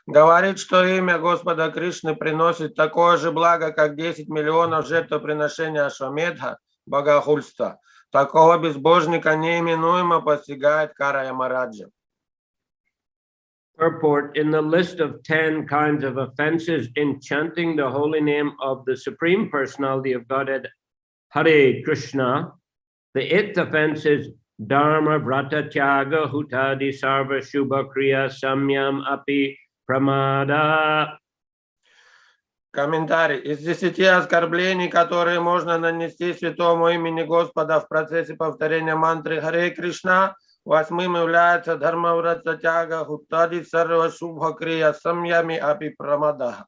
Говорит, что имя Господа Кришны приносит такое же благо, как 10 миллионов жертвоприношений Ашвамедха, богохульства. Такого безбожника неименуемо постигает кара Ямараджа. Purport: in the list of 10 kinds of offenses in chanting the holy name of the Supreme Personality of Godhead, Hare Krishna, the 8th offense is Dharma Vrata Tyaga Hutadi Sarva Shubha Kriya Samyam Api Pramada. Комментарий. Из 10 оскорблений, которые можно нанести святому имени Господа в процессе повторения мантры Харе Кришна, 8-м является Дхармаврата Тяга Хуттади Сарва Шубха Крия Самьями Апи Прамада.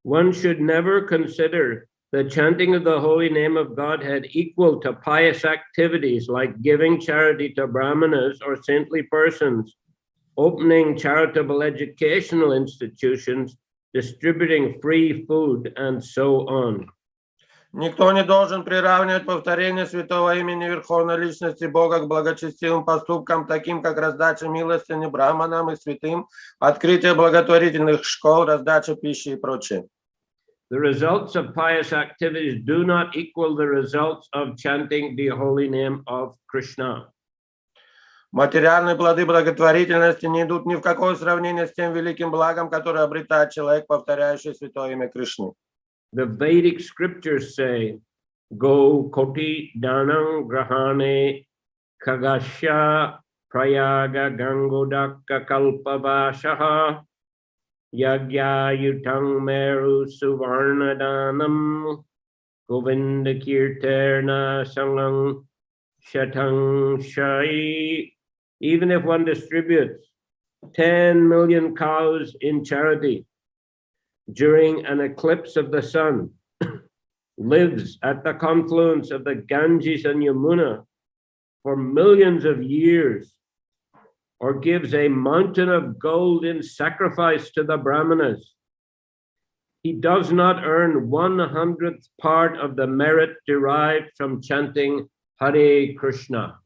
One should never consider the chanting of the holy name of Godhead equal to pious activities like giving charity to brahmanas or saintly persons, opening charitable educational institutions, distributing free food, and so on. Никто не должен приравнивать повторение святого имени Верховной Личности Бога к благочестивым поступкам, таким как раздача милостыни браманам и святым, открытие благотворительных школ, раздача пищи и прочее. The results of pious activities do not equal the results of chanting the holy name of Krishna. Материальные плоды благотворительности не идут ни в какое сравнение с тем великим благом, которое обретает человек, повторяющий святое имя Кришны. The Vedic scriptures say, Go koti danang grahane kagasya prayaga gangodakka kalpavashaha yagya yutang meru suvarnadanam govinda kirterna sangang shatang shai. Even if one distributes 10 million cows in charity during an eclipse of the sun, lives at the confluence of the Ganges and Yamuna for millions of years, or gives a mountain of gold in sacrifice to the Brahmanas, he does not earn 1/100th part of the merit derived from chanting Hare Krishna.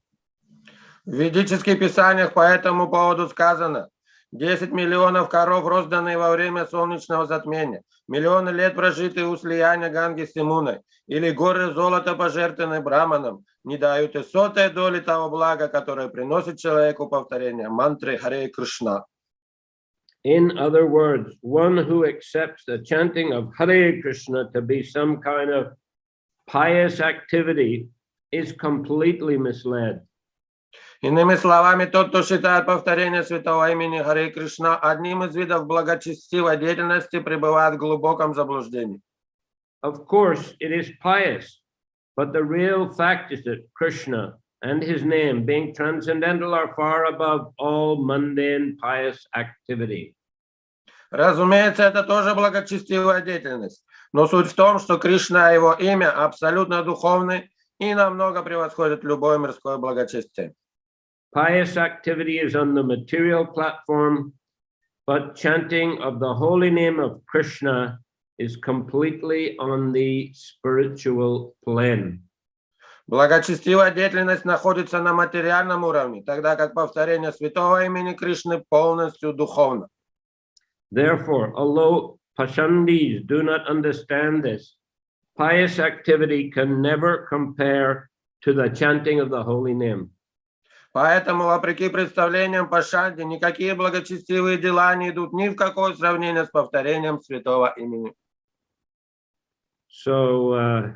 В ведических писаниях по этому поводу сказано: 10 миллионов коров, розданные во время солнечного затмения, миллионы лет, прожитые у слияния Ганги с Ямуной, или горы золота, пожертвованные браманам, не дают и сотой доли того блага, которое приносит человеку повторение мантры Харе Кришна. In other words, one who accepts the chanting of Hare Krishna to be some kind of pious activity is completely misled. Иными словами, тот, кто считает повторение святого имени Харе Кришна одним из видов благочестивой деятельности, пребывает в глубоком заблуждении. Of course, it is pious, but the real fact is that Krishna and his name, being transcendental, are far above all mundane pious activity. Разумеется, это тоже благочестивая деятельность. Но суть в том, что Кришна и его имя абсолютно духовны и намного превосходят любое мирское благочестие. Pious activity is on the material platform, but chanting of the holy name of Krishna is completely on the spiritual plane. Благочестивая деятельность находится на материальном уровне, тогда как повторение святого имени Кришны полностью духовно. Therefore, although Pashandis do not understand this, pious activity can never compare to the chanting of the holy name. Поэтому, вопреки представлениям Пашанди, никакие благочестивые дела не идут ни в какое сравнение с повторением святого имени. So,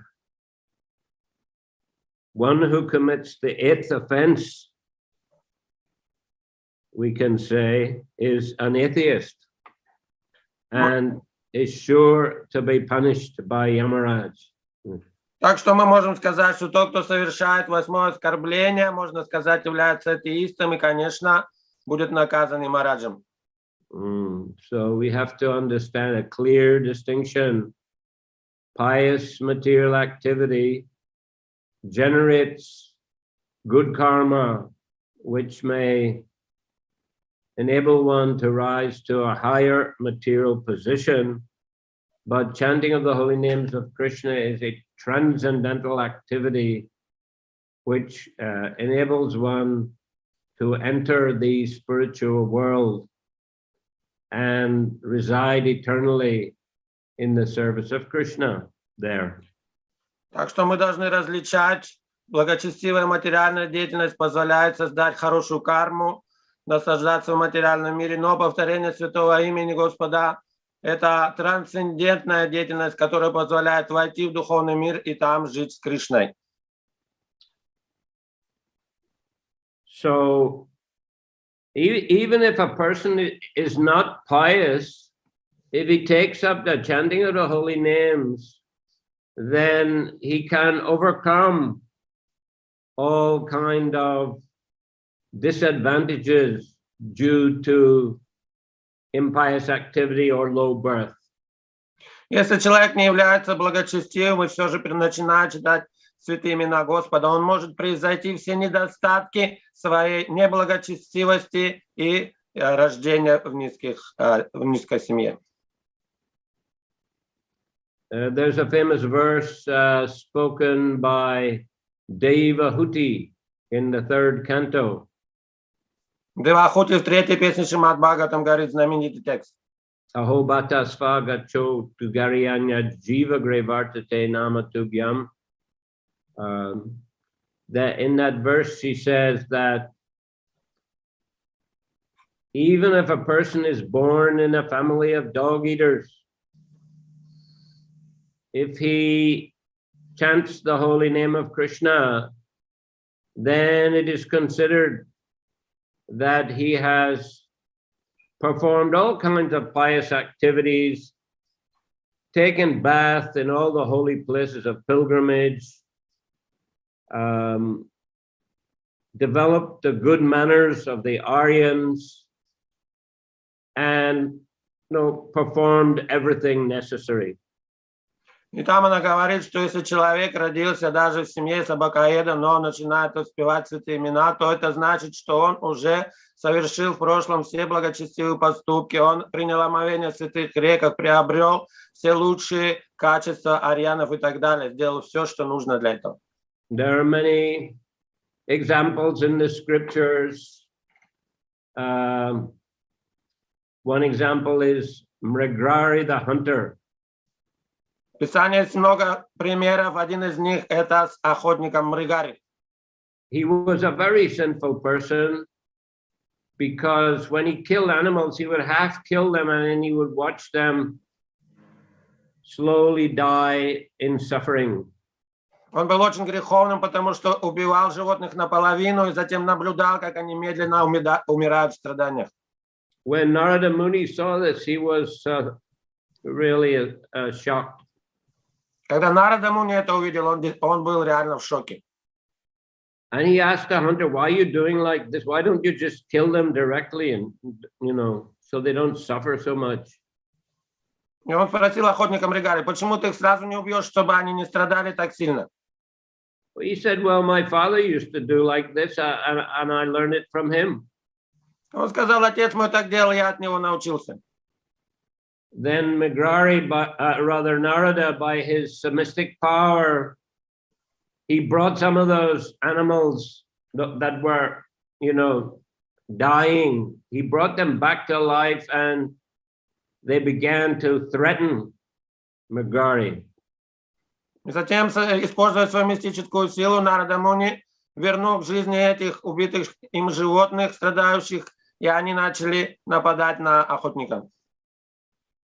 one who commits the 8th offense, we can say, is an atheist and is sure to be punished by Yamaraj. Так что мы можем сказать, что тот, кто совершает 8-е оскорбление, можно сказать, является атеистом и, конечно, будет наказан Ямараджем. So we have to understand a clear distinction. Pious material activity generates good karma, which may enable one to rise to a higher material position. But chanting of the holy names of Krishna is a transcendental activity which enables one to enter the spiritual world and reside eternally in the service of Krishna there. Так что мы должны различать. Благочестивая материальная деятельность позволяет создать хорошую карму, наслаждаться в материальном мире, но повторение святого имени Господа – это трансцендентная деятельность, которая позволяет войти в духовный мир и там жить с Кришной. So, even if a person is not pious, if he takes up the chanting of the holy names, then he can overcome all kind of disadvantages due to impious activity or low birth. Если человек не является благочестивым и все же начинает читать святые имена Господа, он может превзойти все недостатки своей неблагочестивости и рождения в низкой семье. There's a famous verse spoken by Devahuti in the 3rd canto. Девахути в 3-й песне Шримад Бхагаватам говорит знаменитый текст. Ahobata svagacho tugaryanya jiva grevartate nama tubhyam. That in that verse she says that even if a person is born in a family of dog eaters, if he chants the holy name of Krishna, then it is considered that he has performed all kinds of pious activities, taken bath in all the holy places of pilgrimage, developed the good manners of the Aryans, and performed everything necessary. И там она говорит, что если человек родился даже в семье собакоеда, но он начинает воспевать святые имена, то это значит, что он уже совершил в прошлом все благочестивые поступки, он принял омовение в святых реках, приобрел все лучшие качества арьянов и так далее, сделал все, что нужно для этого. There are many examples in the scriptures. One example is Mrigrari the hunter. В Писании есть много примеров. Один из них – это с охотником Мригари. He was a very sinful person because when he killed animals, he would half kill them and then he would watch them slowly die in suffering. Он был очень греховным, потому что убивал животных наполовину и затем наблюдал, как они медленно умирают в страданиях. When Narada Muni saw this, he was really shocked. Когда Нарада Муни это увидел, он был реально в шоке. And he asked the hunter, why are you doing like this? Why don't you just kill them directly and, so they don't suffer so much? И он спросил охотника Мригари, почему ты их сразу не убьешь, чтобы они не страдали так сильно? He said, well, my father used to do like this, and I learned it from him. Он сказал, отец мой так делал, я от него научился. Then Narada, by his mystic power, he brought some of those animals that were, dying. He brought them back to life, and they began to threaten Mrigrari. И затем, используя свою мистическую силу, Нарада Муни вернул к жизни этих убитых им животных, страдающих, и они начали нападать на охотников.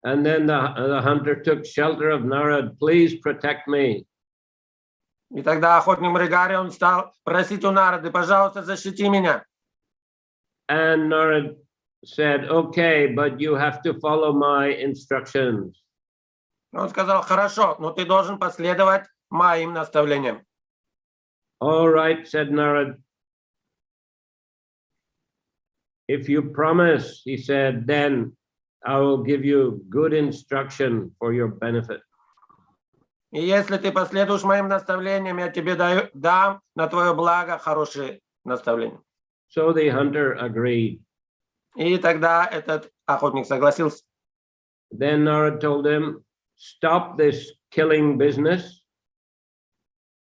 And then the hunter took shelter of Narad, please protect me. И тогда охотник Мригари, он стал просить у Нарады, пожалуйста, защити меня. And Narad said, okay, but you have to follow my instructions. Он сказал, хорошо, но ты должен последовать моим наставлениям. All right, said Narad. If you promise, he said, then I will give you good instruction for your benefit. И если ты последуешь моим наставлениям, я тебе дам на твое благо хорошие наставления. So the hunter agreed. И тогда этот охотник согласился. Then Narad told him, stop this killing business.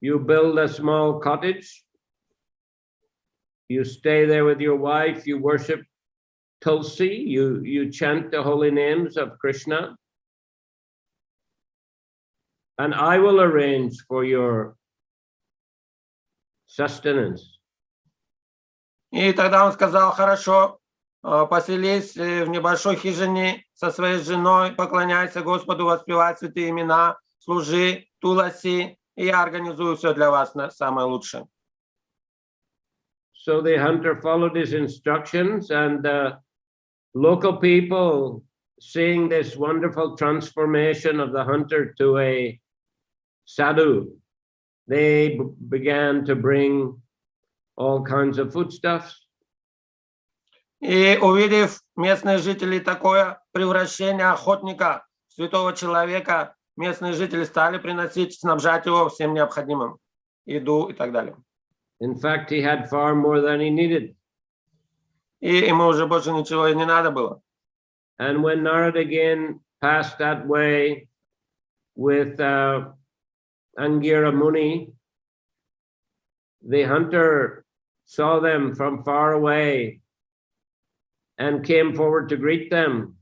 You build a small cottage. You stay there with your wife. You worship Tulsi, you chant the holy names of Krishna, and I will arrange for your sustenance. И тогда он сказал: хорошо, поселись в небольшой хижине со своей женой, поклоняйся Господу, воспевай святые имена, служи Туласи, и я организую все для вас на самое лучшее. So the hunter followed his instructions, and the local people, seeing this wonderful transformation of the hunter to a sadhu, they began to bring all kinds of foodstuffs. И увидев местные жители такое превращение охотника в святого человека, местные жители стали приносить, снабжать его всем необходимым, еду и так далее. In fact, he had far more than he needed. И ему уже больше ничего и не надо было. And when Narad again passed that way with Angira Muni, the hunter saw them from far away and came forward to greet them.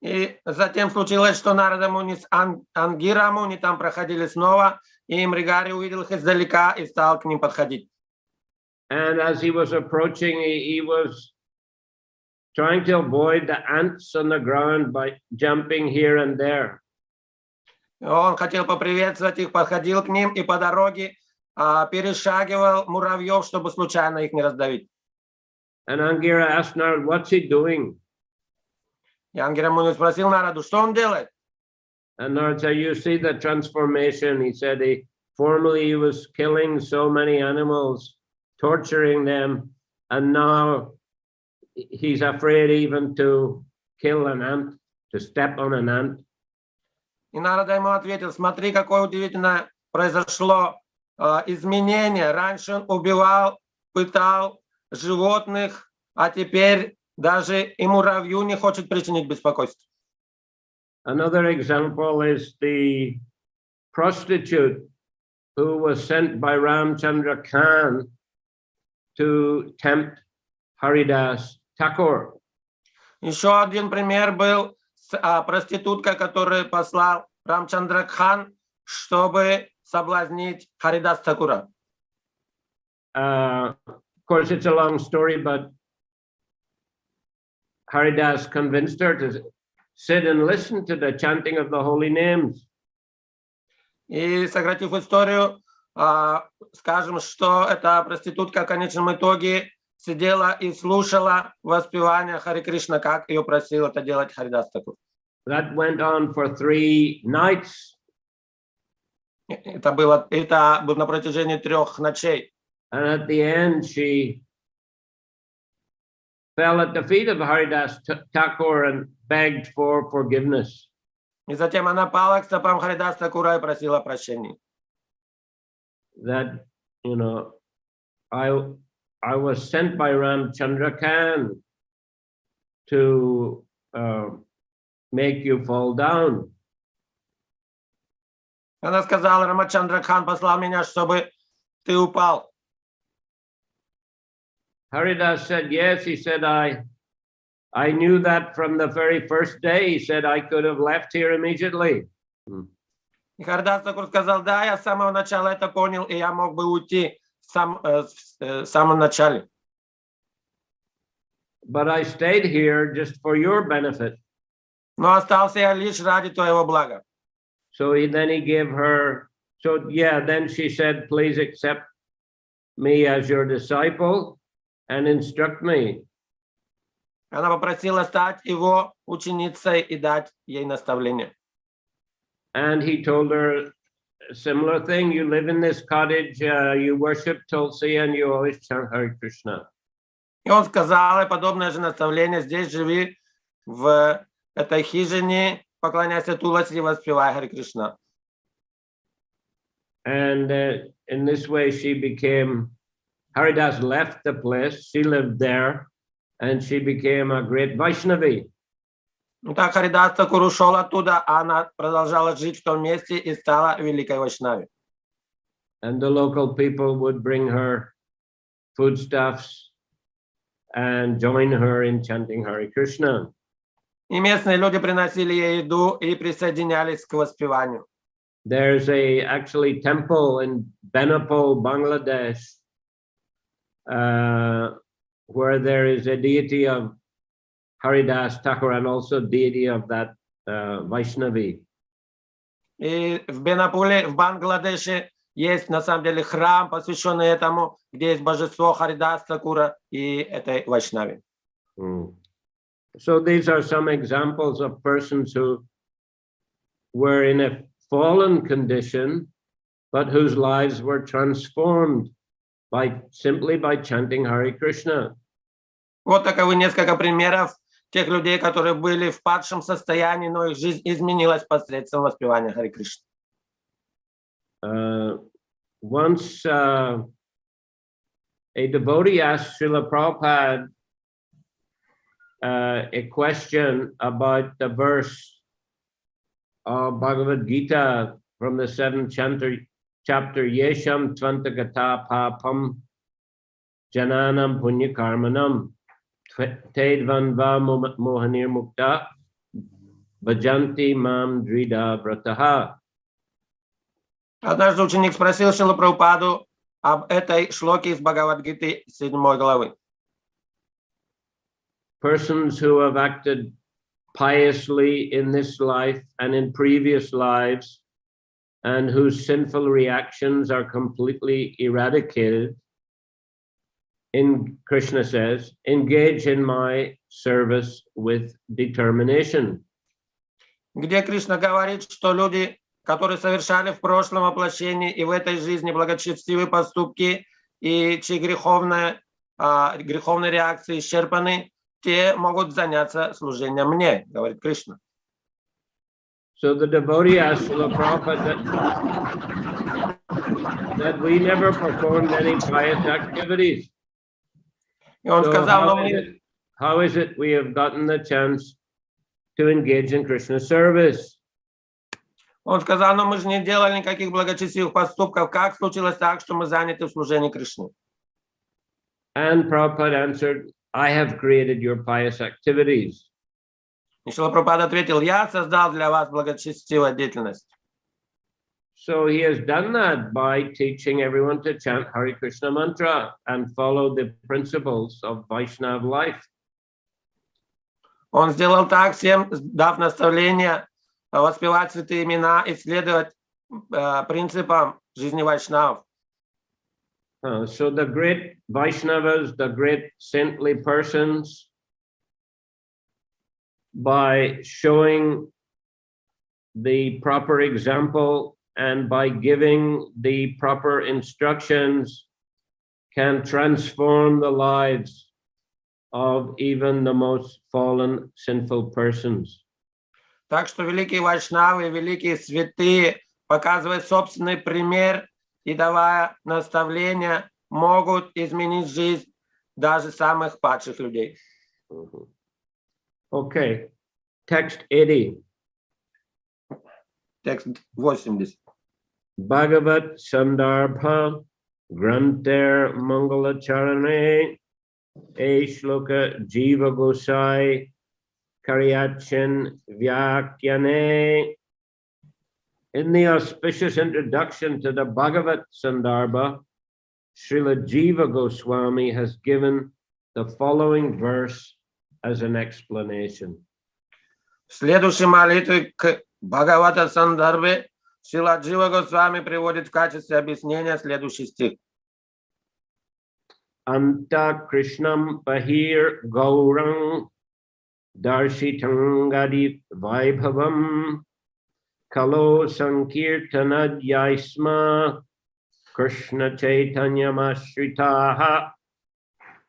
И затем случилось, что Нарада Муни с Ангира Муни там проходили снова, и Мригари увидел их издалека и стал к ним подходить. And as he was approaching, he was trying to avoid the ants on the ground by jumping here and there. Он хотел поприветствовать их, подходил к ним и по дороге перешагивал муравьев, чтобы случайно их не раздавить. And Angira asked Narad, what's he doing? И Ангира Муни спросил Нараду, что он делает? And Narad said, you see the transformation. He said formerly he was killing so many animals, torturing them, and now he's afraid even to kill an ant, to step on an ant. И Нарада ему ответил: смотри, какое удивительное произошло изменение. Раньше он убивал, пытал животных, а теперь даже и муравью не хочет причинить беспокойство. Another example is the prostitute who was sent by Ramchandra Khan to tempt Haridas Thakur. Еще один пример был проститутка, которую послал Рамчандра Кхан, чтобы соблазнить Харидас Такура. Of course, it's a long story, but Haridas convinced her to sit and listen to the chanting of the holy names. И, сократив историю, скажем, что эта проститутка в конечном итоге сидела и слушала воспевание Харе Кришна, как ее просил это делать Харидас Такур. That went on for 3 nights. Это было на протяжении 3 ночей. And at the end, she fell at the feet of Haridas Thakur and begged for forgiveness. И затем она пала к стопам Харидас Такура и просила прощения. That, you know, I was sent by Ramchandra Khan to make you fall down. Она сказала: Рамачандра Кхан послал меня, чтобы ты упал. Haridas said, yes. He said, I knew that from the very first day. He said, I could have left here immediately. И Харидас Такур сказал: да, я с самого начала это понял, и я мог бы уйти в самом начале. But I stayed here just for your benefit. Но остался я лишь ради твоего блага. So then he gave her, so yeah, then she said, please accept me as your disciple and instruct me. Она попросила стать его ученицей и дать ей наставление. And he told her a similar thing. You live in this cottage, you worship Tulsi, and you always chant Hare Krishna. И он сказал ей подобное же наставление: здесь живи в этой хижине, поклоняйся Туласи и воспевай Харе Кришна. And in this way, she became, Haridas left the place, she lived there, and she became a great Vaishnavi. Так Харидас Такур ушел оттуда, а она продолжала жить в том месте и стала великой вайшнавой. And the local people would bring her foodstuffs and join her in chanting Hare Krishna. И местные люди приносили ей еду и присоединялись к воспеванию. There's a actually temple in Benapole, Bangladesh, where there is a deity of Haridas Thakur and also deity of that Vaishnavi. И в Бенапуле, в Бангладеше, есть на самом деле храм, посвященный этому, где есть божество Харидас Такура и этой Вайшнави. So these are some examples of persons who were in a fallen condition, but whose lives were transformed simply by chanting Hare Krishna. Вот таковы несколько примеров тех людей, которые были в падшем состоянии, но их жизнь изменилась посредством воспевания Харе Кришны. Once a devotee asked Srila Prabhupada a question about the verse of Bhagavad Gita from the 7th chapter Yesham Tvantagata Papam Jananam Punya Karmanam Tedvanva Mohanir Mukta Bhajanti Mam Drida Vrataha. Однажды ученик спросил Шрилу Прабхупаду об этой шлоке из Бхагавад-гиты 7 главы. Persons who have acted piously in this life and in previous lives, and whose sinful reactions are completely eradicated, Krishna says, engage in my service with determination. Где Кришна говорит, что люди, которые совершали в прошлом воплощении и в этой жизни благочестивые поступки, и чьи греховные реакции исчерпаны, те могут заняться служением мне, говорит Кришна. So the devotee asked Srila Prabhupada that we never performed any pious activities. И он сказал, how is it we have gotten the chance to engage in Krishna service? Он сказал, но мы же не делали никаких благочестивых поступков. Как случилось так, что мы заняты в служении Кришне? And Prabhupada answered, I have created your pious activities. И Шрила Прабхупада ответил, я создал для вас благочестивую деятельность. So he has done that by teaching everyone to chant Hare Krishna mantra and follow the principles of Vaishnava life. Он сделал так всем, дав наставление воспевать святые имена и следовать принципам жизни вайшнавов. So the great Vaishnavas, the great saintly persons, by showing the proper example and by giving the proper instructions, can transform the lives of even the most fallen, sinful persons. Так что великие вайшнавы, великие святые, показывая собственный пример и давая наставления, могут изменить жизнь даже самых падших людей. Okay, text 80. Текст 80. Bhagavat Sandarbha Granter Mangalacharane E Shloka Jiva Gosai Karyachin Vyakyane. In the auspicious introduction to the Bhagavat Sandarbha, Srila Jiva Goswami has given the following verse as an explanation. В следующей молитве к Бхагавата Сандарбе Шрила Джива Госвами приводит в качестве объяснения следующий стих. Anta Krishnam Bahir Gaurang Darshitangadi Vaibhavam Kalo Sankirtanad Yaisma Krishna Chaitanya Mashritaha.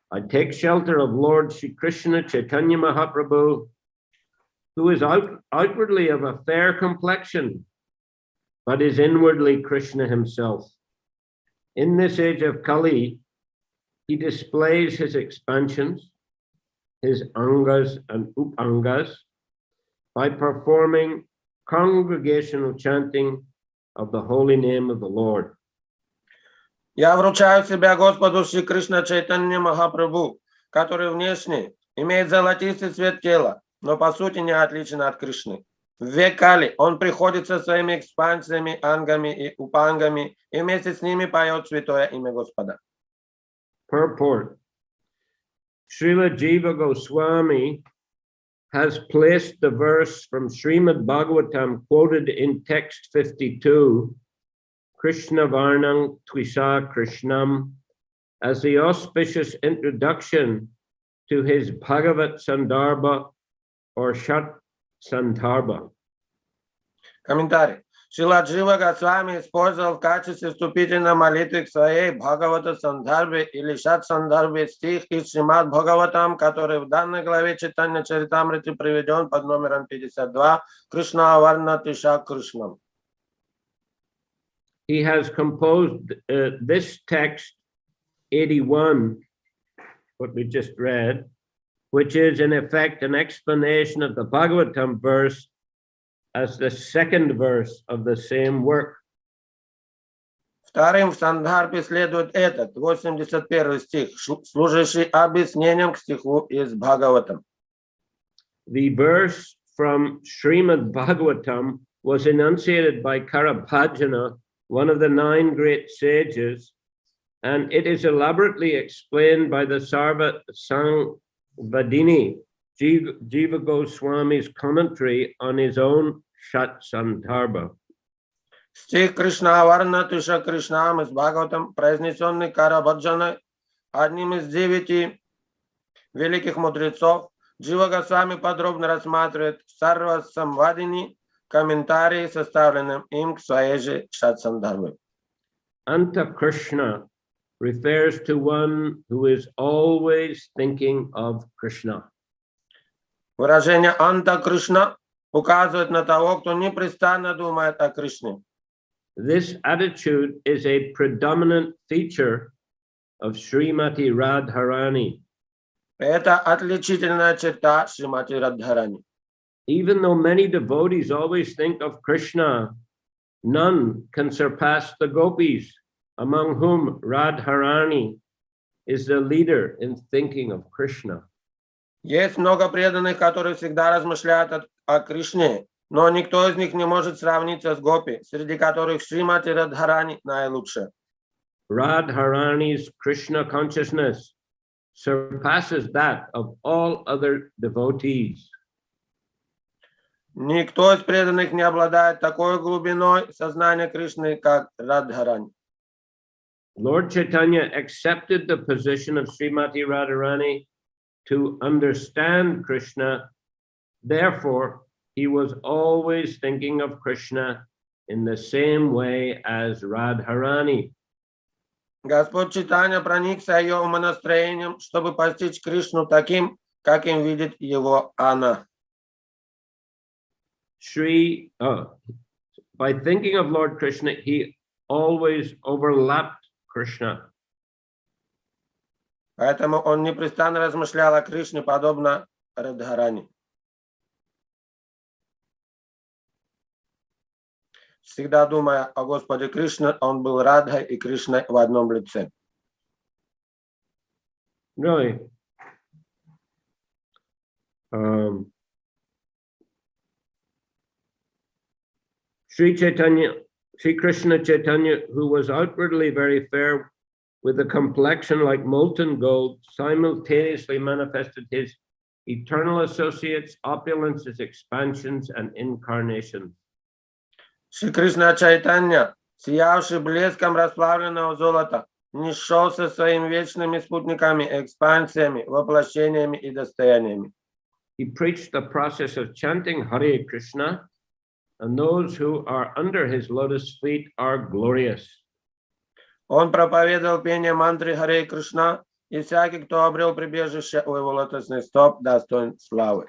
I take shelter of Lord Shri Krishna Chaitanya Mahaprabhu, who is outwardly of a fair complexion, but is inwardly Krishna himself. In this age of Kali, he displays his expansions, his angas and upangas, by performing congregational chanting of the holy name of the Lord. Я вручаю себя Господу Шри Кришна Чайтанья Махапрабху, который внешне имеет золотистый цвет тела, но по сути не отличен от Кришны. В век Кали он приходит со своими экспансиями, ангами и упангами, и вместе с ними поет святое имя Господа. Purport. Srila Jiva Goswami has placed the verse from Srimad Bhagavatam quoted in text 52, Krishna Varnam Tvisa Krishnam, as the auspicious introduction to his Bhagavat Sandarbha or Shat Sandarbha. Комментарий. Шрила Джива Госвами использовал в качестве вступительной молитвы к своей Бхагавата Сандхарбе или Шат Сандхарбе стих из Шримад Бхагаватам, который в данной главе читания Чаритамрити приведен под номером 52 Кришна Варна Тиша Кришнам. He has composed this text 81, what we just read, which is in effect an explanation of the Bhagavatam verse as the second verse of the same work. Вторым в Сандхарбе следует этот, 81 стих, служащий объяснением к стиху из Бхагаватам. The verse from Srimad Bhagavatam was enunciated by Karabhajana, one of the 9 great sages, and it is elaborately explained by the Sarva Sangvadini, Jiva Goswami's commentary on his own Shat Sandarbha. Стих Кришна Варна Тиша Кришнам из Бхагаватам, произнесенный Карабхаджаной, одним из 9 великих мудрецов, Джива Госвами подробно рассматривает в Сарва Самвадини комментарии, составленным им к своей же Шат Сандхарбе. Anta Krishna refers to one who is always thinking of Krishna. Выражение Анта Кришна указывает на того, кто непрестанно думает о Кришне. This attitude is a predominant feature of Srimati Radharani. Это отличительная черта Шримати Радхарани. Even though many devotees always think of Krishna, none can surpass the gopis, among whom Radharani is the leader in thinking of Krishna. Есть много преданных, которые всегда размышляют о Кришне, но никто из них не может сравниться с гопи, среди которых Шримати Радхарани наилучшая. Radharani's Krishna consciousness surpasses that of all other devotees. Никто из преданных не обладает такой глубиной сознания Кришны, как Радхарани. Lord Chaitanya accepted the position of Srimati Radharani to understand Krishna. Therefore, he was always thinking of Krishna in the same way as Radharani. Господь Чайтанья проникся ее умонастроением, чтобы постичь Кришну таким, каким видит его она. By thinking of Lord Krishna, he always overlapped Krishna. Поэтому он непрестанно размышлял о Кришне, подобно Радхарани. Всегда думая о Господе Кришне, он был Радхой и Кришной в одном лице. Really? Sri Krishna Chaitanya, who was outwardly very fair with a complexion like molten gold, simultaneously manifested his eternal associates, opulences, expansions, and incarnations. Шри Кришна Чайтанья, сиявший блеском расплавленного золота, не шел со своими вечными спутниками, экспансиями, воплощениями и достояниями. He preached the process of chanting Hare Krishna, and those who are under his lotus feet are glorious. Он проповедовал пение мантры Харе Кришна, и всякий, кто обрел прибежище у его лотосных стоп, достоин славы.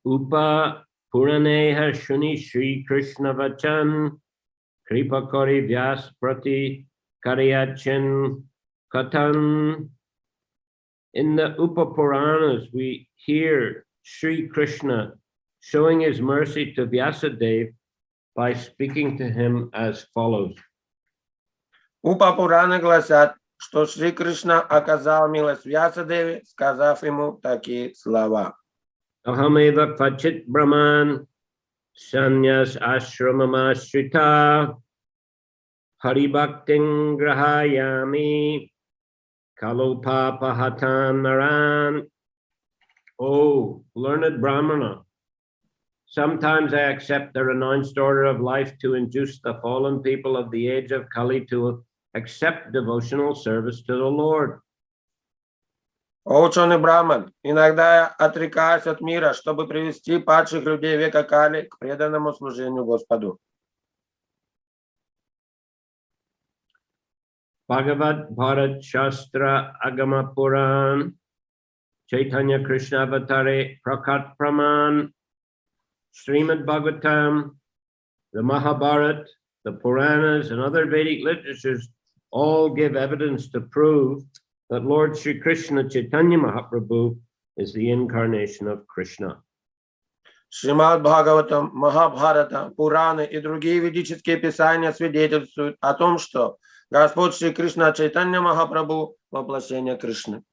Upa Puraneha Shuni Shri Krishna Vachan Kripa Kori Vyas Prati Karyachan Katan. In the Upa Puranas, we hear Sri Krishna showing his mercy to Vyasadeva by speaking to him as follows. Упа-Пураны гласят, что Шри Кришна оказал милость Вьясадеве, сказав ему такие слова. Ahameva kvachit brahman sanyas ashramamashrita haribhakting grahayami kalopapahatan naran. Oh, learned Brahmana, sometimes I accept the renounced order of life to induce the fallen people of the age of Kali to accept devotional service to the Lord. О ученый Брахман, иногда я отрекаюсь от мира, чтобы привести падших людей века Кали к преданному служению Господу. Bhagavad Bharat Shastra Agama Puran Chaitanya Krishna Avatare Prakat Praman Srimad Bhagavatam, the Mahabharata, the Puranas, and other Vedic literatures all give evidence to prove that Lord Shri Krishna Chaitanya Mahaprabhu is the incarnation of Krishna. Шримад Бхагаватам, Махабхарата, Пураны и другие ведические писания свидетельствуют о том, что Господь Шри Кришна Чайтанья Махапрабху – воплощение Кришны.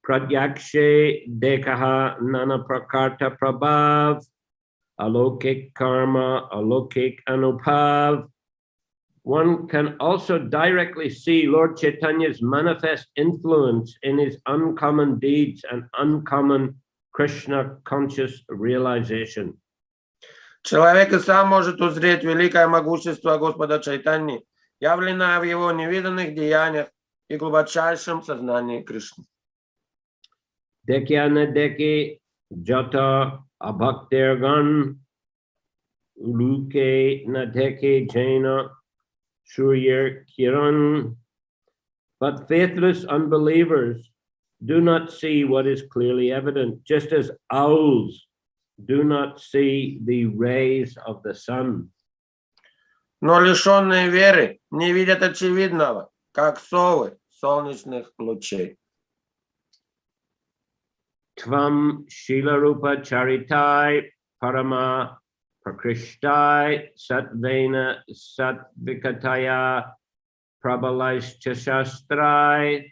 Pratyakshe dekaha nana prakarta prabhav, alokik karma, alokik anubhav. One can also directly see Lord Chaitanya's manifest influence in his uncommon deeds and uncommon Krishna conscious realization. Человек и сам может узреть великое могущество Господа Чайтаньи, явленное в его невиданных деяниях и глубочайшем сознании Кришны. Dekyana deki jata abhaktergan uluke na deki jaina suryer kiran. But faithless unbelievers do not see what is clearly evident, just as owls do not see the rays of the sun. Но лишенные веры не видят очевидного, как совы солнечных лучей. Tvam Shila Rupa Charitai Parama Prakrishtai Satvena Satvikataya Prabalaischa Shastrai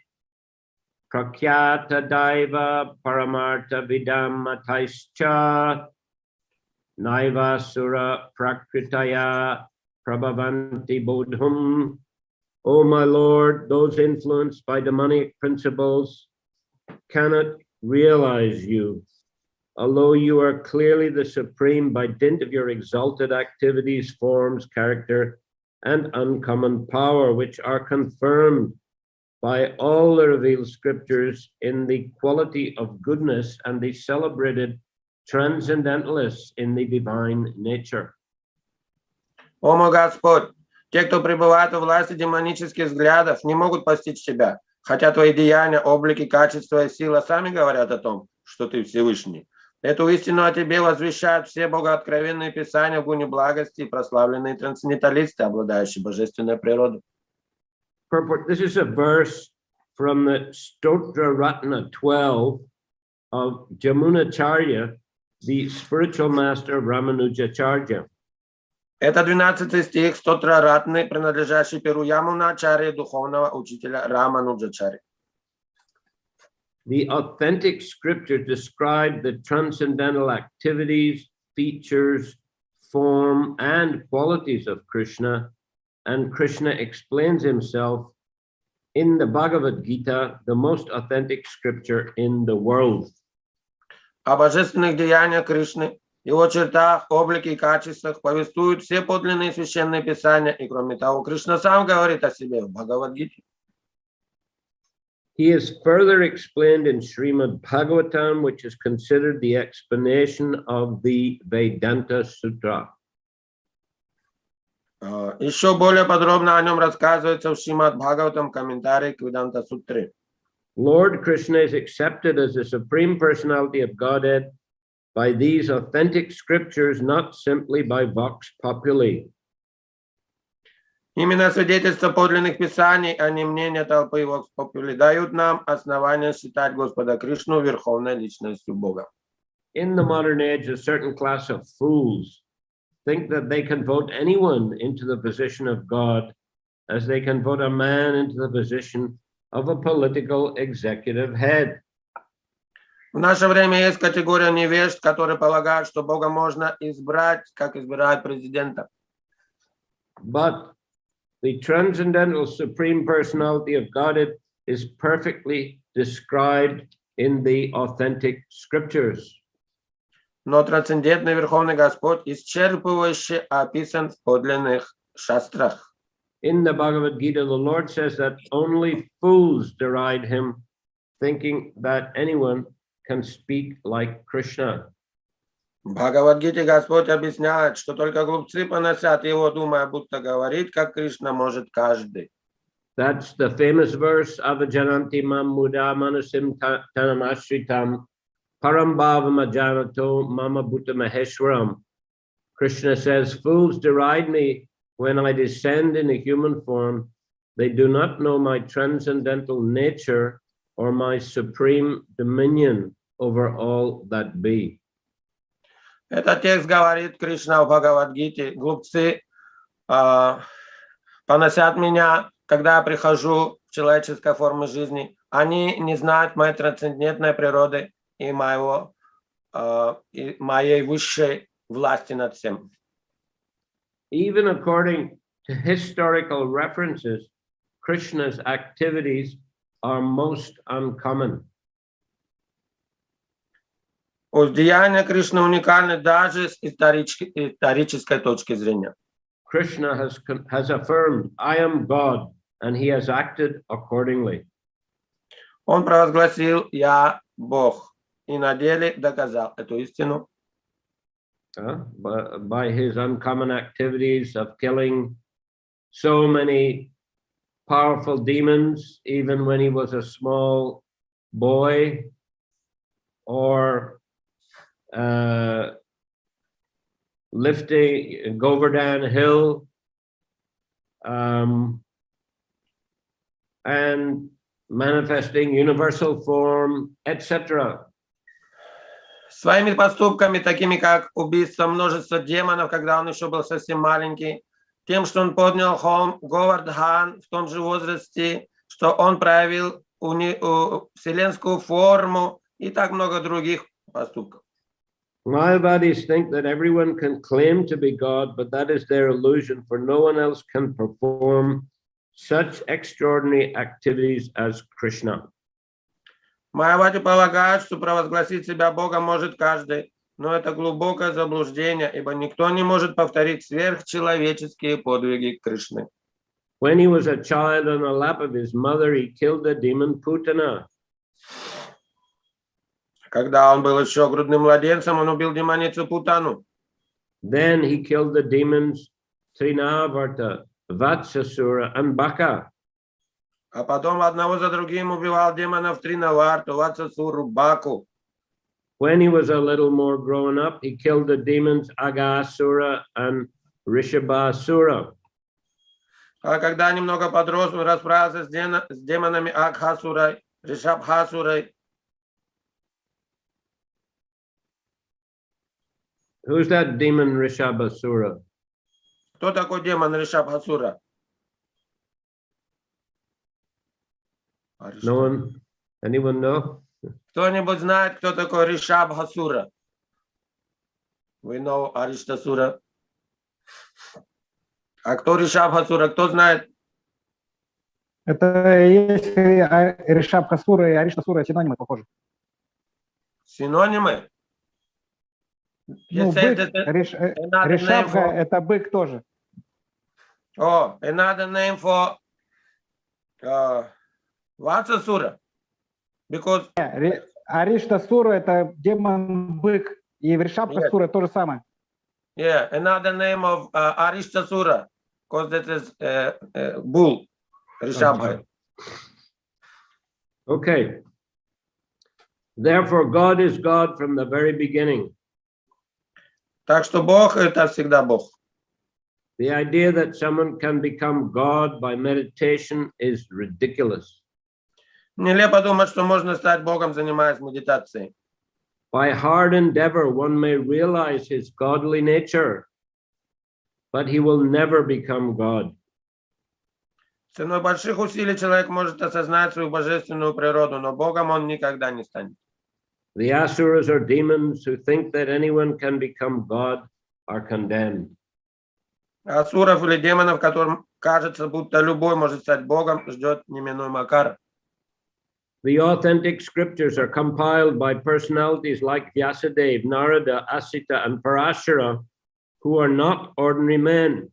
Prakyata Daiva Paramartha Vidam Mataischa Naiva Sura Prakritaya Prabhavanti Bodhum. O my Lord, those influenced by demonic principles cannot realize you, although you are clearly the supreme by dint of your exalted activities, forms, character, and uncommon power, which are confirmed by all the revealed scriptures in the quality of goodness and the celebrated transcendentalists in the divine nature. О мой Господь, те, кто пребывает во власти демонических взглядов, не могут постичь Тебя, хотя Твои деяния, облики, качества и сила сами говорят о том, что Ты Всевышний. Эту истину о Тебе возвещают все богооткровенные писания в гуне благости и прославленные трансценденталисты, обладающие божественной природой. This is a verse from the Stotra Ratna 12 of Jamunacharya, the spiritual master of Ramanujacharya. Это 12 стих Стотра Ратны, принадлежащий перу Ямуначарьи, духовного учителя Рамануджачари. The authentic scriptures describe the transcendental activities, features, form, and qualities of Krishna, and Krishna explains himself in the Bhagavad Gita, the most authentic scripture in the world. О божественных деяниях Кришны, его чертах, облике и качествах повествуют все подлинные священные писания, и кроме того, Кришна сам говорит о себе в Бхагавад-гите. He is further explained in Srimad Bhagavatam, which is considered the explanation of the Vedanta Sutra. Еще более подробно о нем рассказывается в Шримад Бхагаватам, комментарии к Веданта Сутре. Lord Krishna is accepted as the Supreme Personality of Godhead by these authentic scriptures, not simply by vox populi. Именно свидетельства подлинных писаний, а не мнения толпы Vox Populi, дают нам основания считать Господа Кришну верховной личностью Бога. In the modern age, a certain class of fools think that they can vote anyone into the position of God as they can vote a man into the position of a political executive head. В наше время есть категория невежд, которые полагают, что Бога можно избрать, как избирают президента. But the transcendental supreme personality of Godhead is perfectly described in the authentic scriptures. Но трансцендентный Верховный Господь исчерпывающе описан в подлинных шастрах. In the Bhagavad Gita, the Lord says that only fools deride him, thinking that anyone can speak like Krishna. В Бхагавад-гите Господь объясняет, что только глупцы поносят его, думая, будто говорит, как Кришна может каждый. That's the famous verse, Avajananti mam muda manasim tanamashritam parambhavam ajanato mama bhuta maheshwaram. Krishna says, fools deride me when I descend in a human form. They do not know my transcendental nature or my supreme dominion over all that be. Этот текст говорит Кришна в Бхагавад-гите. Глупцы поносят меня, когда я прихожу в человеческой форме жизни. Они не знают моей трансцендентной природы и моей высшей власти над всем. Even according to historical references, Krishna's activities are most uncommon. Деяния Кришны уникальны даже с исторической точки зрения. Krishna has affirmed, I am God, and he has acted accordingly. Он провозгласил, я Бог, и на деле доказал эту истину. By his uncommon activities of killing so many powerful demons, even when he was a small boy, or lifting Govardhan Hill, and manifesting universal form, etc. Своими поступками, такими как убийство множества демонов, когда он еще был совсем маленький, тем, что он поднял холм Говардхан в том же возрасте, что он проявил вселенскую форму и так много других поступков. Mayavadis think that everyone can claim to be God, but that is their illusion, for no one else can perform such extraordinary activities as Krishna. Майявади полагают, что провозгласить себя Богом может каждый, но это глубокое заблуждение, ибо никто не может повторить сверхчеловеческие подвиги Кришны. When he was a child on the lap of his mother, he killed the demon Putana. Когда он был еще грудным младенцем, он убил демоницу Путану. Then he killed the demons Trinavarta, Vatsasura, and Baka. А потом одного за другим убивал демонов Тринаварту, Ватсасуру, Баку. When he was a little more grown up, he killed the demons Agasura and Rishabhasura. А когда немного подрос, он расправился с демонами Агхасурой, Ришабхасурой. Who's that demon Rishabhasura? Кто такой демон Ришабхасура? No one? Anyone know? Кто-нибудь знает, кто такой Ришабхасура? We know Ариштасура. А кто Ришабхасура? Кто знает? Это есть Ришабхасура и Ариштасура, синонимы, похоже. Синонимы? Ну, бык, Ришабха – это бык тоже. Oh, another name for Vatsasura. Because Ариштасура – это демон-бык, и Ришабхасура – то же самое. Yeah, another name of Arishtasura, because that is bull, Rishabha. Okay. Therefore, God is God from the very beginning. Так что Бог – это всегда Бог. The idea that someone can become God by meditation is ridiculous. Нелепо думать, что можно стать Богом, занимаясь медитацией. By hard endeavor, one may realize his godly nature. but he will never become God. Ценой больших усилий человек может осознать свою божественную природу, но Богом он никогда не станет. The asuras or demons who think that anyone can become God are condemned. Асуров или демонов, которым кажется, будто любой может стать Богом, ждет неминуемая кара. The authentic scriptures are compiled by personalities like Vyasadeva, Narada, Asita, and Parashara, who are not ordinary men.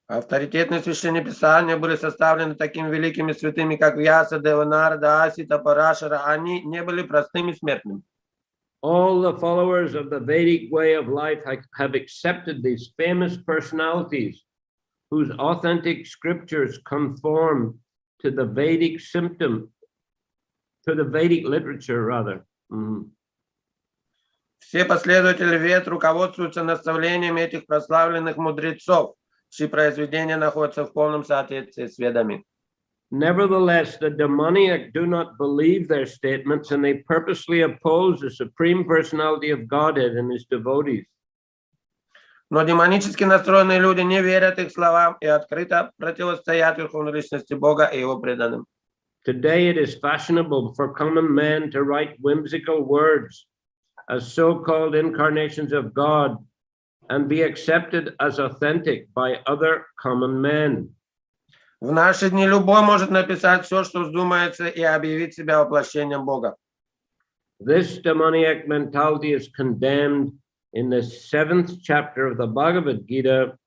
Авторитетные священные писания были составлены такими великими святыми, как Вьясадева, Нарада, Асита, Парашара. Они не были простыми смертными. All the followers of the Vedic way of life have accepted these famous personalities whose authentic scriptures conform to the Vedic literature rather. Все последователи Вед руководствуются наставлениями этих прославленных мудрецов, чьи произведения находятся в полном соответствии с Ведами. Nevertheless, the demoniac do not believe their statements, and they purposely oppose the Supreme Personality of Godhead and his devotees. Но демонически настроенные люди не верят их словам и открыто противостоят Верховной Личности Бога и Его преданным. Today it is fashionable for common men to write whimsical words as so-called incarnations of God and be accepted as authentic by other common men. В наши дни любой может написать все, что вздумается, и объявить себя воплощением Бога. This demoniac mentality is condemned in the 7th chapter of the Bhagavad Gita,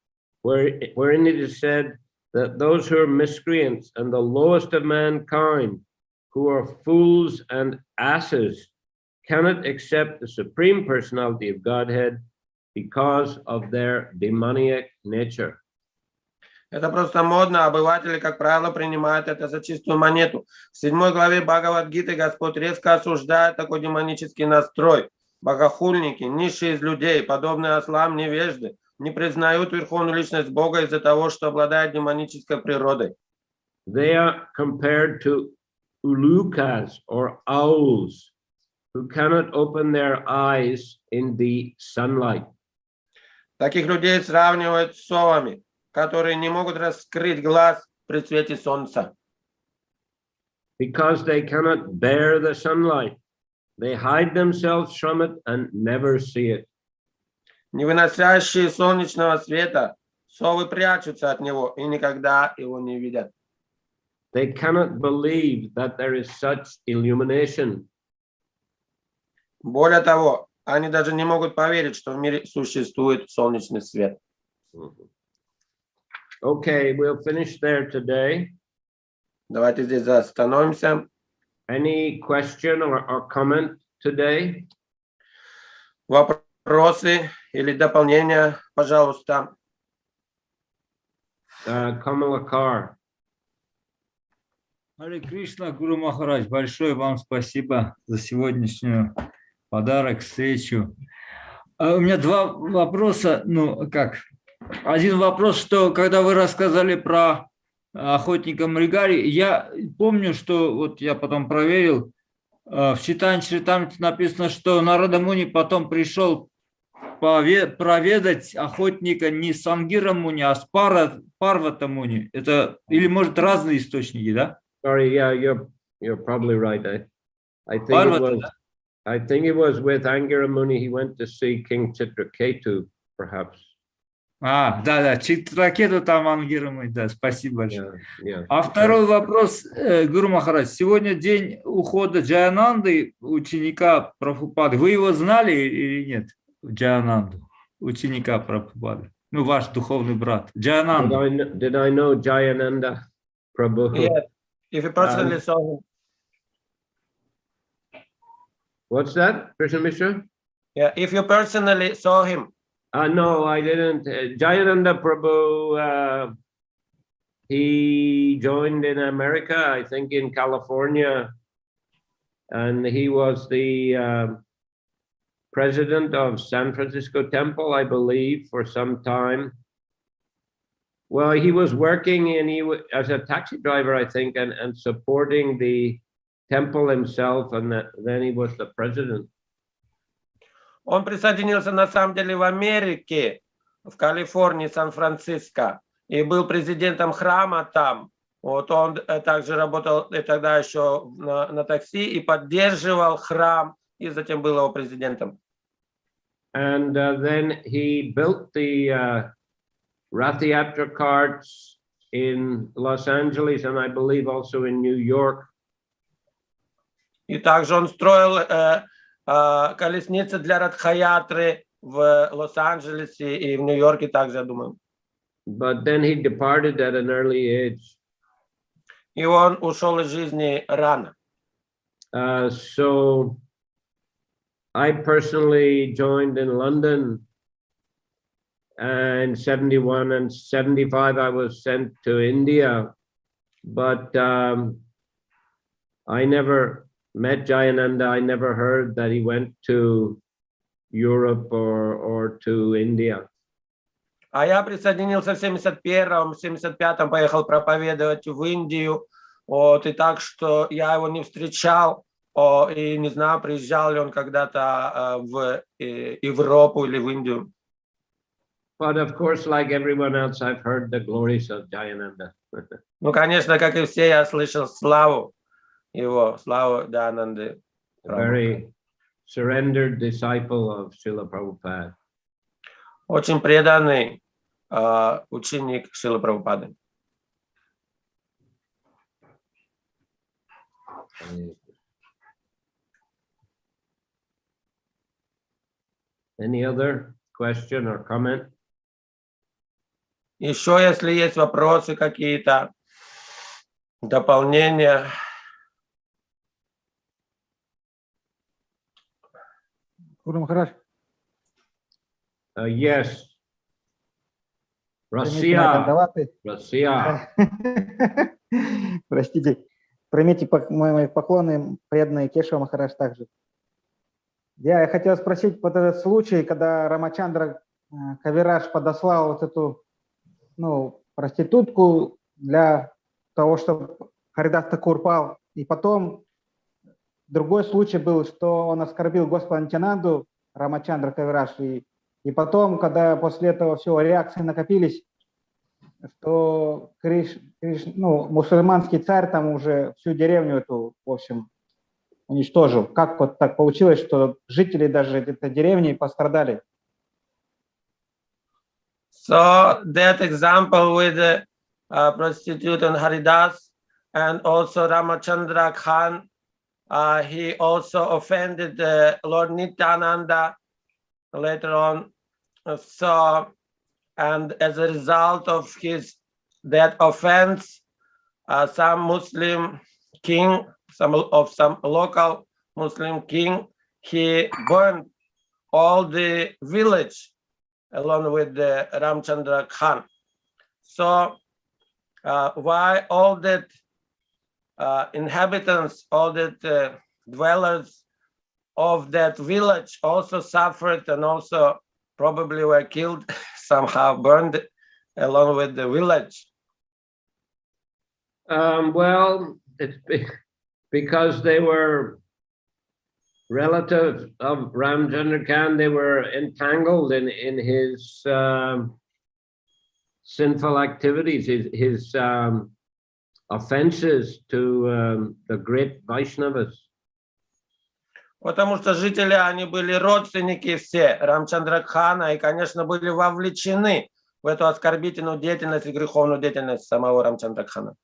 wherein it is said that those who are miscreants and the lowest of mankind, who are fools and asses, cannot accept the Supreme Personality of Godhead because of their demoniac nature. Это просто модно, обыватели, как правило, принимают это за чистую монету. В 7 главе Бхагавад-гиты Господь резко осуждает такой демонический настрой. Богохульники, низшие из людей, подобные ослам невежды, не признают верховную личность Бога из-за того, что обладает демонической природой. They are compared to ulukas or owls who cannot open their eyes in the sunlight. Таких людей сравнивают с совами, которые не могут раскрыть глаз при свете солнца. Because they cannot bear the sunlight, they hide themselves from it and never see it. Не выносящие солнечного света, совы прячутся от него и никогда его не видят. They cannot believe that there is such illumination. Более того, они даже не могут поверить, что в мире существует солнечный свет. Okay, we'll finish there today. Давайте здесь остановимся. Any question or comment today? Вопросы или дополнения, пожалуйста. Kamala Kar. Харе Кришна, Гуру Махарадж, большое вам спасибо за сегодняшнюю подарок, встречу. У меня два вопроса, один вопрос, что когда вы рассказали про охотника Мригари, я помню, что вот я потом проверил, в Читанчре там написано, что Нарада Муни потом пришел проведать охотника не с Ангира Муни, а с Парвата Муни. Это или может разные источники, да? Sorry, yeah, you're probably right. I think it was with Angira Muni. He went to see King Chitraketu, perhaps. Да, Читракету там Ангира Муни, да, спасибо большое. Yeah. А второй вопрос, Гуру Махарадж, сегодня день ухода Джаянанды, ученика Прабхупады. Вы его знали или нет? Джаянанду, ученика Прабхупады. Ваш духовный брат. Джаянанда. Did I know Jayananda Prabhu? Yes, if you personally saw him. What's that, Krishna Mishra? Yeah, if you personally saw him. No, I didn't. Jayananda Prabhu, he joined in America, I think in California, and he was the president of San Francisco Temple, I believe, for some time. Well, he was working as a taxi driver, I think, and supporting the temple himself, and then he was the president. Он присоединился на самом деле в Америке в Калифорнии, Сан-Франциско, и был президентом храма там. Вот он также работал и тогда еще на такси и поддерживал храм, и затем был его президентом. And then he built the Rath Yatra carts in Los Angeles and I believe also in New York. И также он строил колесницы для Радха-ятры в Лос-Анджелесе и в Нью-Йорке также, я думаю. But then he departed at an early age. И он ушел из жизни рано. So I personally joined in London, and 71 and 75 I was sent to India, but I never met Jayananda. I never heard that he went to Europe or to India. А я присоединился в 71-м, в 75-м поехал проповедовать в Индию. Вот, и так что я его не встречал, и не знаю, приезжал ли он когда-то в Европу или в Индию. But of course, like everyone else, I've heard the glories of Jayananda. Ну, конечно, как и все, я слышал славу его, славу Джаянанды. A very surrendered disciple of Srila Prabhupada. Очень преданный ученик Шрилы Прабхупады. Any other question or comment? Еще, если есть вопросы какие-то, дополнения. Гуру Махарадж, Yes. примите мои дандаваты. Russia. Простите, примите мои поклоны, преданные Кешава Махарадж также. Я хотел спросить вот этот случай, когда Рамачандра Кавирадж подослал вот эту, проститутку для того, чтобы Харидас Такур пал. И потом другой случай был, что он оскорбил Господа Нитьянанду, Рамачандра Кавирадж. И потом, когда после этого все, реакции накопились, что мусульманский царь там уже всю деревню эту, в общем, уничтожил. Как вот так получилось, что жители даже этой деревни пострадали? So that example with the prostitute and Haridas and also Ramachandra Khan, he also offended Lord Nityananda later on. So, and as a result of that offense, some Muslim king, some local Muslim king, he burned all the village along with the Ramchandra Khan. So why all that inhabitants, all that dwellers of that village also suffered and also probably were killed, somehow burned along with the village? Well, it's because they were relatives of Ramchandra Khan. They were entangled in his sinful activities, his offenses to the great Vaishnavas. Потому что жители, они были родственники все Рамчандра Кхана и, конечно, были вовлечены в эту оскорбительную деятельность и греховную деятельность самого Рамчандра Кхана.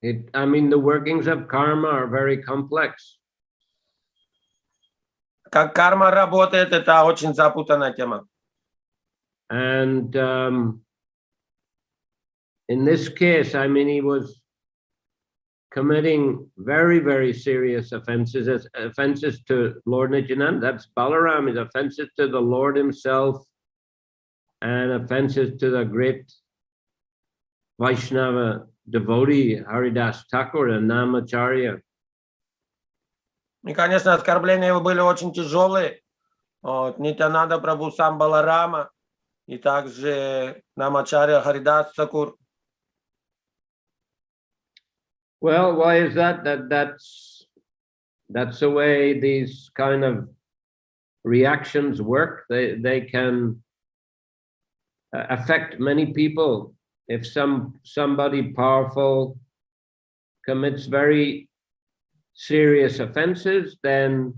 I mean, the workings of karma are very complex. Как карма работает, это очень запутанная тема. And in this case, I mean, he was committing very, very serious offenses, offenses to Lord Nityananda. That's Balaram, is offenses to the Lord himself and offenses to the great Vaishnava devotee Haridas Thakur and Namacharya. И, конечно, оскорбления его были очень тяжелые. Вот, Нитянанда Прабху, сам Баларама, и также Намачарья Харидас Такур. Well, why is that? That's the way these kind of reactions work. They can affect many people. If somebody powerful commits very serious offenses, then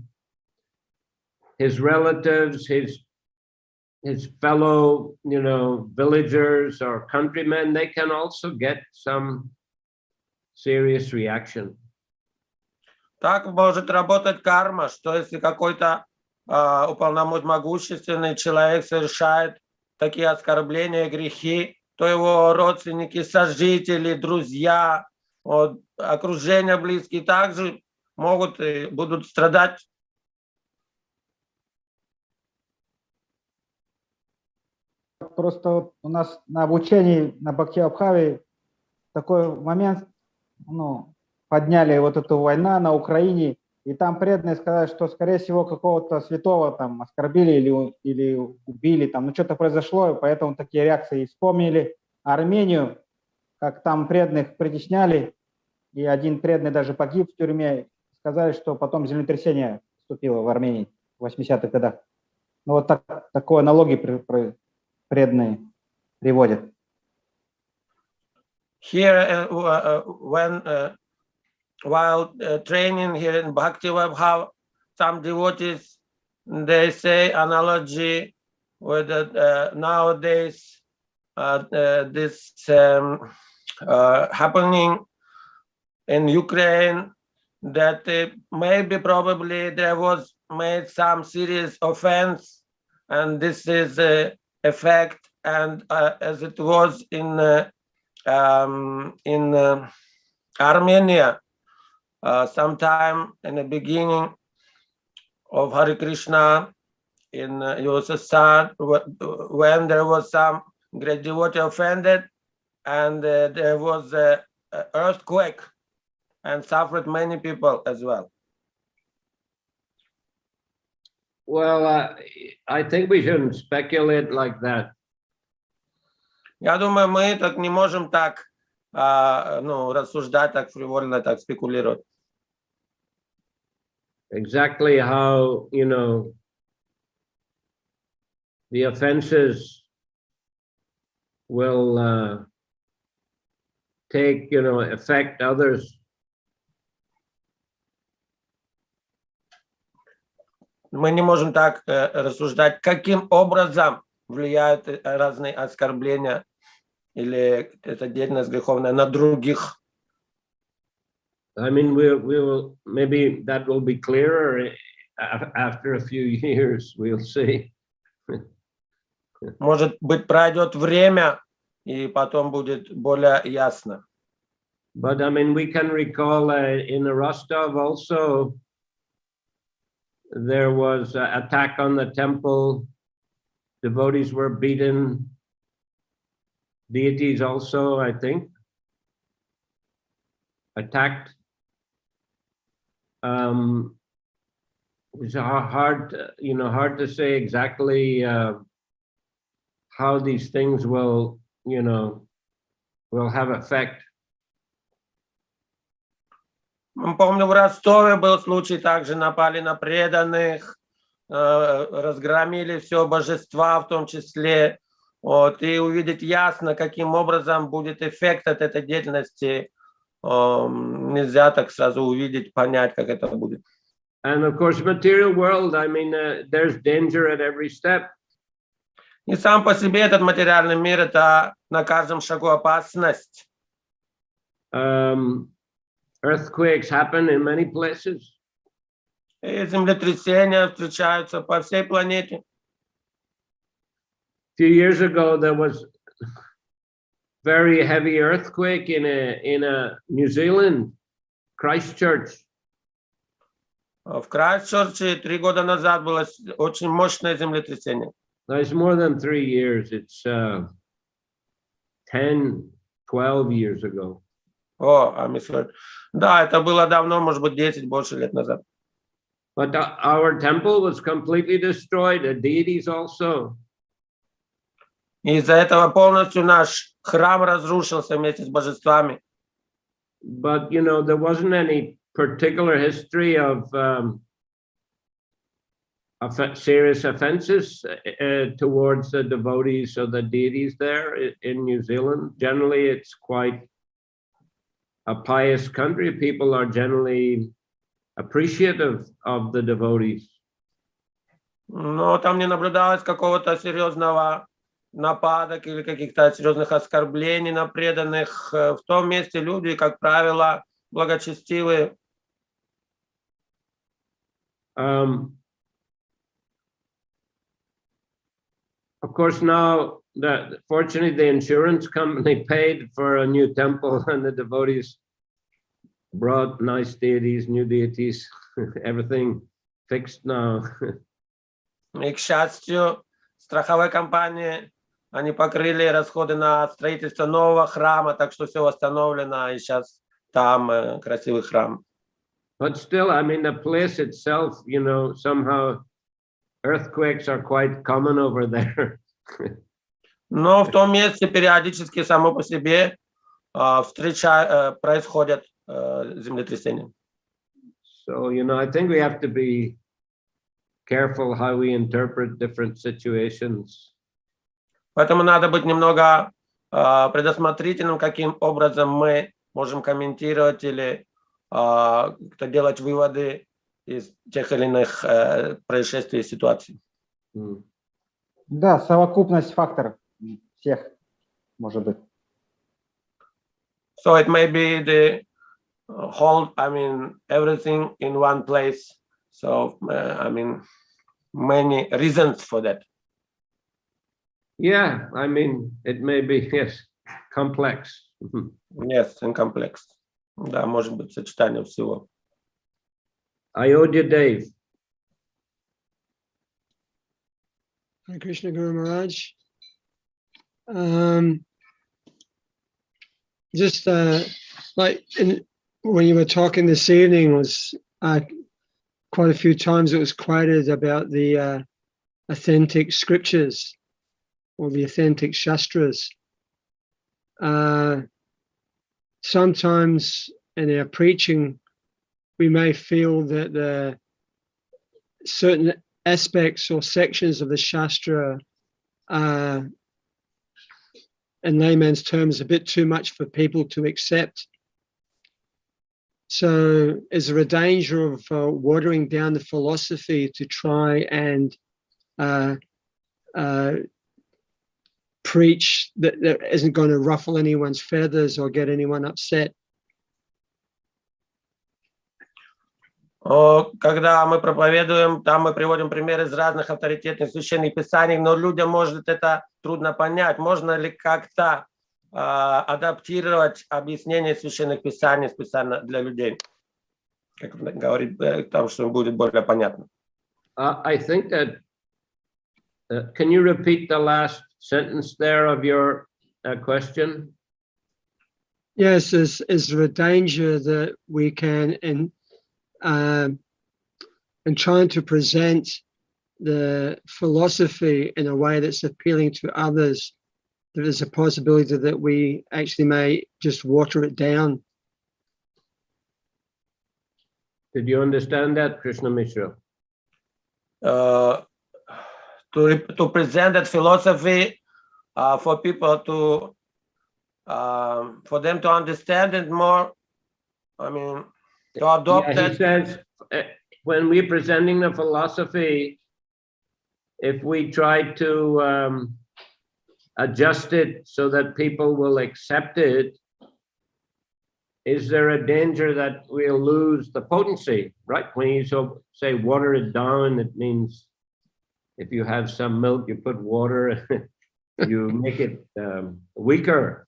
his relatives, his fellow, villagers or countrymen, they can also get some serious reaction. Так может работать карма, что если какой-то могущественный человек совершает такие оскорбления, грехи, то его родственники, сожители, друзья, окружение близкие также могут и будут страдать. Просто у нас на обучении на Бхактивиданте такой момент, подняли вот эту войну на Украине, и там преданные сказали, что, скорее всего, какого-то святого там оскорбили или убили, там, что-то произошло, и поэтому такие реакции. Вспомнили Армению, как там преданных притесняли, и один преданный даже погиб в тюрьме. Сказали, что потом землетрясение наступило в Армении в 80-х годах. Вот такой аналогии преданные приводят. Here, while training here in Bhaktivinoda, some devotees, they say analogy with nowadays this happening in Ukraine, that maybe probably there was made some serious offense, and this is the effect, and as it was in Armenia, sometime in the beginning of Hare Krishna, in USSR, when there was some great devotee offended, and there was an earthquake, and suffered many people as well. Well, I think we shouldn't speculate like that. Я думаю, мы так не можем так рассуждать, так фривольно, так спекулировать. Exactly how, the offenses will affect others. Мы не можем так рассуждать, каким образом влияют разные оскорбления или эта деятельность греховная на других. I mean, we will, maybe that will be clearer after a few years, we'll see. Может быть, пройдет время, и потом будет более ясно. But I mean, we can recall in Rostov also, there was an attack on the temple. Devotees were beaten. Deities also, I think, attacked. It's hard to say exactly how these things will have effect. Помню, в Ростове был случай, также напали на преданных, разгромили все божества в том числе. И увидеть ясно, каким образом будет эффект от этой деятельности, нельзя так сразу увидеть, понять, как это будет. And of course, material world, I mean, there's danger at every step. И сам по себе этот материальный мир, это на каждом шагу опасность. Earthquakes happen in many places. И землетрясения встречаются по всей планете. A few years ago, there was very heavy earthquake in New Zealand, Christchurch. В Крайстчерче 3 года назад было очень мощное землетрясение. It's more than 3 years. It's 10, 12 years ago. Да, это было давно, может быть, 10 больше лет назад. But our temple was completely destroyed. The deities also. Из-за этого полностью наш храм разрушился вместе с божествами. But there wasn't any particular history of serious offenses towards the devotees or the deities there in New Zealand. Generally, it's quite a pious country. People are generally appreciative of the devotees. Но там не наблюдалось какого-то серьезного нападок или каких-то серьезных оскорблений на преданных. В том месте люди, как правило, благочестивые. Of course, now fortunately the insurance company paid for a new temple, and the devotees brought nice deities, new deities, everything fixed now. И, к счастью, страховой компании, они покрыли расходы на строительство нового храма, так что все восстановлено, и сейчас там красивый храм. But still, I mean, the place itself, you know, somehow earthquakes are quite common over there. Но в том месте периодически само по себе происходят землетрясения. So, you know, I think we have to be careful how we interpret different situations. Поэтому надо быть немного предусмотрительным, каким образом мы можем комментировать или делать выводы из тех или иных происшествий и ситуаций. Да, совокупность факторов всех, может быть. So it may be the whole, I mean, everything in one place. So, I mean, many reasons for that. Yeah, I mean, it may be, yes, complex. Yes, and complex. Да, может быть сочетание всего. Ayodhya Dave. Hare Krishna Guru Maharaj. Just like when you were talking this evening, was quite a few times it was quoted about the authentic scriptures or the authentic shastras. Sometimes in our preaching, we may feel that the certain aspects or sections of the shastra are, in layman's terms, a bit too much for people to accept. So is there a danger of watering down the philosophy to try and preach that isn't going to ruffle anyone's feathers or get anyone upset? Когда мы проповедуем, там мы приводим примеры из разных авторитетных священных писаний, но людям, может, это трудно понять. Можно ли как-то адаптировать объяснение священных писаний специально для людей? Как говорить, там, что будет более понятно. I think that, can you repeat the last sentence there of your question? Yes, is there a danger that we can, in trying to present the philosophy in a way that's appealing to others, there's a possibility that we actually may just water it down? Did you understand that, Krishna Mishra? To present that philosophy for people to, for them to understand it more, I mean, to adopt Yeah, it. he says, when we're presenting the philosophy, if we try to adjust it so that people will accept it, is there a danger that we'll lose the potency, right? When you say water it down, it means if you have some milk, you put water, you make it weaker.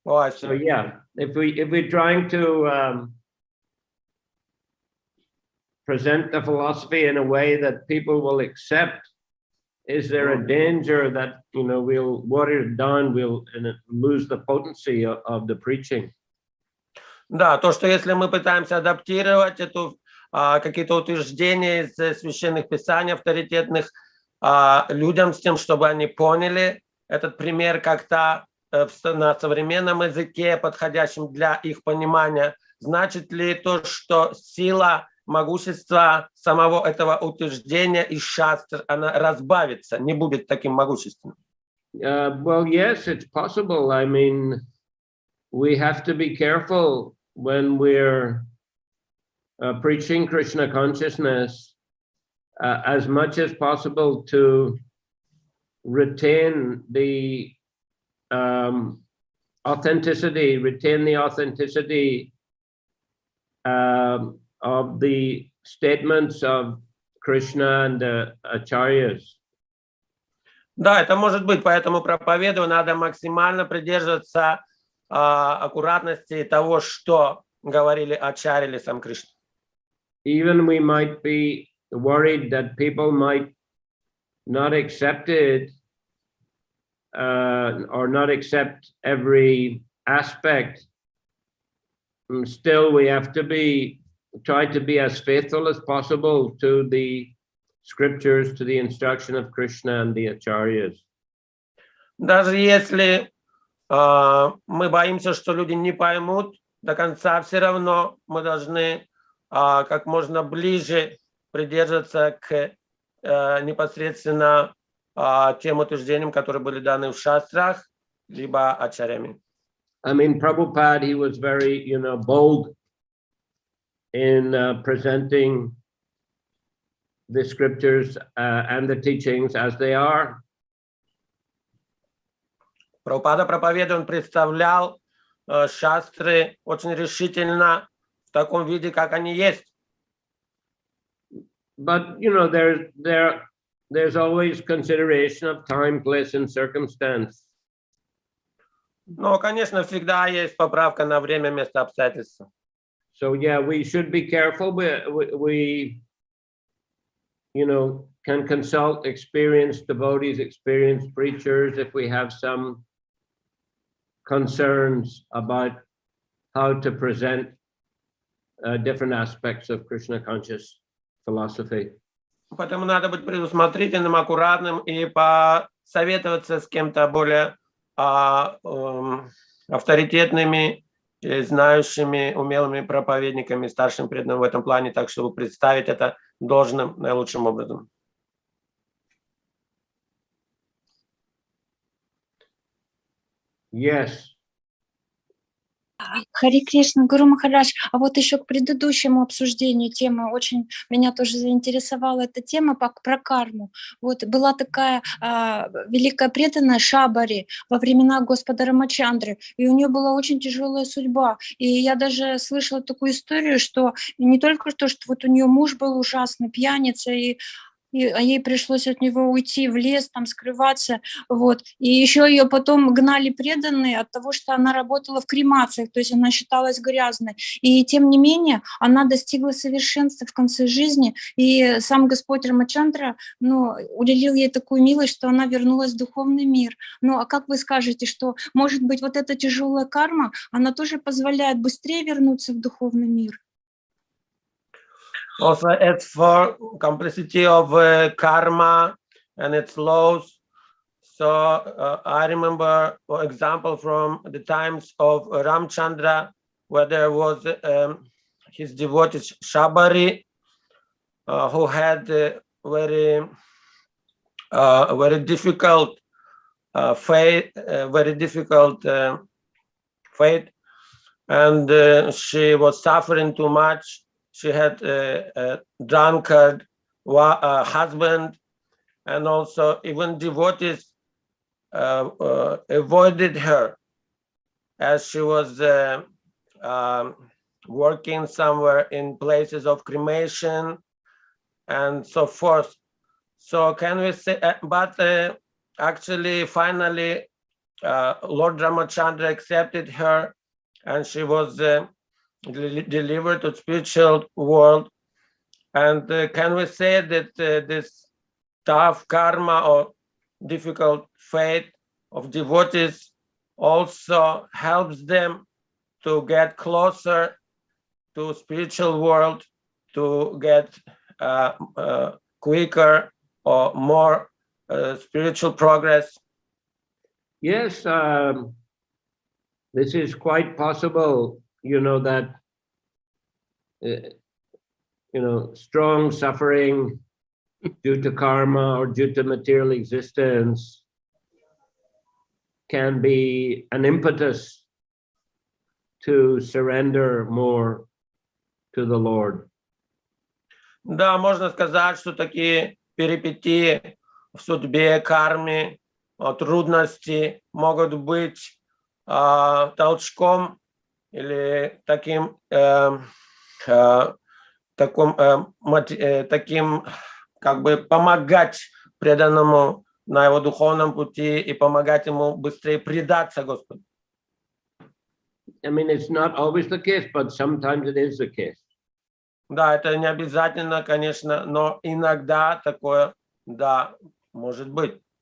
Oh, I see. So yeah, if we're trying to present the philosophy in a way that people will accept, is there a danger that, you know, we'll water it down, we'll lose the potency of the preaching? Да, то, что если мы пытаемся адаптировать эту какие-то утверждения из священных писаний авторитетных людям с тем, чтобы они поняли этот пример как-то на современном языке, подходящем для их понимания, значит ли то, что сила могущество самого этого утверждения из шастр, оно разбавится, не будет таким могущественным. Well, yes, it's possible. I mean, we have to be careful when we're preaching Krishna consciousness as much as possible to retain the authenticity of the statements of Krishna and the acharyas. Да, это может быть, поэтому проповедую надо максимально придерживаться аккуратности того, что говорили ачарьи или сам Кришна. Even we might be worried that people might not accept it or not accept every aspect. Still, we have to try to be as faithful as possible to the scriptures, to the instruction of Krishna and the acharyas. Даже если мы боимся, что люди не поймут до конца, все равно мы должны как можно ближе придерживаться к непосредственно тем утверждениям, которые были даны в шастрах, либо ачарьями. I mean, Prabhupada, he was very, bold in presenting the scriptures and the teachings as they are. Прабхупада, проповедуя, он представлял шастры очень решительно в таком виде, как они есть. But there's always consideration of time, place, and circumstance. Но, конечно, всегда есть поправка на время, место, обстоятельства. So yeah, we should be careful. We can consult experienced devotees, experienced preachers if we have some concerns about how to present different aspects of Krishna conscious philosophy. Поэтому надо быть предусмотрительным, аккуратным и посоветоваться с кем-то более авторитетными, знающими, умелыми проповедниками, старшим преданным в этом плане, так чтобы представить это должным, наилучшим образом. Yes. Харе Кришна, Гуру Махарадж. А вот еще к предыдущему обсуждению темы, очень меня тоже заинтересовала эта тема про карму. Вот была такая великая преданная Шабари во времена Господа Рамачандры, и у нее была очень тяжелая судьба. И я даже слышала такую историю, что не только то, что вот у нее муж был ужасный пьяница, и ей пришлось от него уйти в лес, там скрываться, вот. И еще ее потом гнали преданные от того, что она работала в кремациях, то есть она считалась грязной. И тем не менее она достигла совершенства в конце жизни, и сам Господь Рамачандра, уделил ей такую милость, что она вернулась в духовный мир. А как вы скажете, что, может быть, вот эта тяжелая карма, она тоже позволяет быстрее вернуться в духовный мир? Also, as for complexity of karma and its laws, so I remember, for example, from the times of Ramchandra, where there was his devotee Shabari, who had very difficult fate, and she was suffering too much. She had a drunkard husband, and also even devotees avoided her as she was working somewhere in places of cremation and so forth. So can we say, but actually, finally, Lord Ramachandra accepted her, and she was delivered to spiritual world. And can we say that this tough karma or difficult fate of devotees also helps them to get closer to spiritual world, to get quicker or more spiritual progress? Yes, this is quite possible. That strong suffering due to karma or due to material existence can be an impetus to surrender more to the Lord. Да, можно сказать, что такие перипетии в судьбе, карме, трудности могут быть толчком или таким как бы помогать преданному на его духовном пути и помогать ему быстрее предаться Господу. I mean, it's not always the case, but sometimes it is the case. Да, это не обязательно, конечно, но иногда такое, да, может быть.